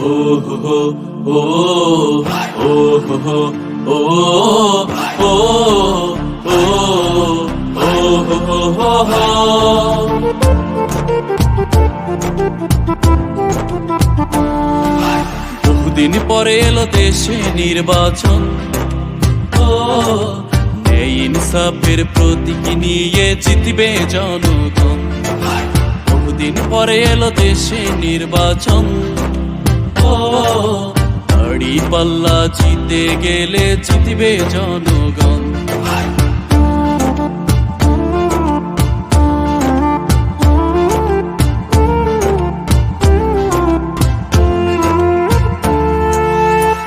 হো ও ও হো ও ও ও হো হো। বহুদিন পরে এলো দেশে নির্বাচন, ও ন্যায় ইনসাফের প্রতীক নিয়ে জিতবে জনগণ। বহুদিন পরে এলো দেশে নির্বাচন, ও দাড়ি পাল্লা জিতে গেলে জিতবে জনগণ।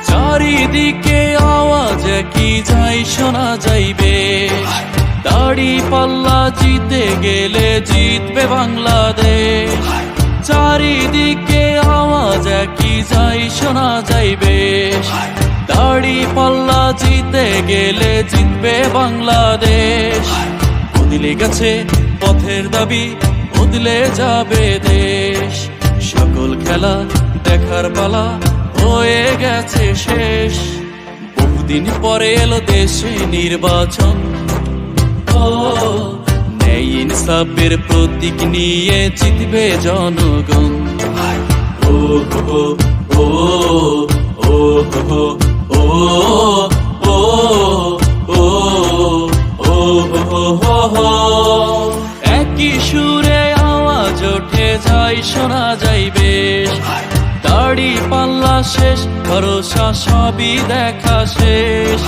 চারিদিকে আওয়াজ কি যাই শোনা যাইবে, দাড়ি পাল্লা জিতে গেলে জিতবে বাংলাদেশ। চারিদিকে আওয়াজ কি যাই শোনা যাইবে, দাড়ি পাল্লা জিতে গেলে জিতবে বাংলাদেশ। বদলে গেছে পথের দাবি, বদলে যাবে দেশ। সকল খেলা দেখার পালা হয়ে গেছে শেষ। বহুদিন পরে এলো দেশে নির্বাচন, ও ন্যায় ইনসাফের প্রতীক নিয়ে জিতবে জনগণ। ও হো ও ও হো ও ও ও ও হো হো। একই সুরে আওয়াজ ওঠে যাই শোনা যাইবে, দাড়ি পাল্লা শেষ, ভরসা সবই দেখা শেষ।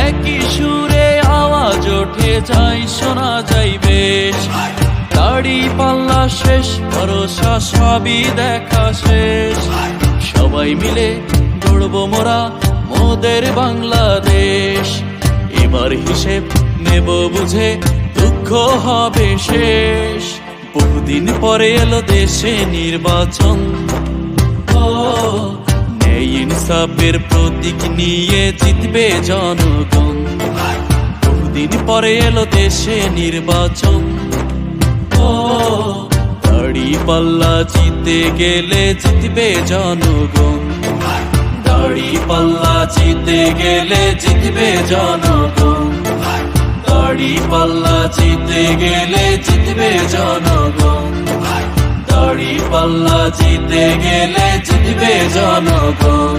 একই সুরে আওয়াজ ওঠে যাই শোনা যাইবে, দাড়ি পাল্লা শেষ, ভরসা সবই দেখা শেষ। সবাই মিলে গড়ব মোরা মোদের বাংলাদেশ। এবার হিসেব নেব বুঝে, দুঃখ হবে শেষ। বহুদিন পরে এলো দেশে নির্বাচন, ও ন্যায় ইনসাফের প্রতীক নিয়ে জিতবে জনগণ। বহুদিন পরে এলো দেশে নির্বাচন, ও দাড়ি পাল্লা জিতে গেলে জিতবে জনগণ। দাড়ি পাল্লা জিতে গেলে জিতবে জনগণ। দাড়ি পাল্লা জিতে গেলে জিতবে জনগণ। দাড়ি পাল্লা জিতে গেলে জিতবে জনগণ।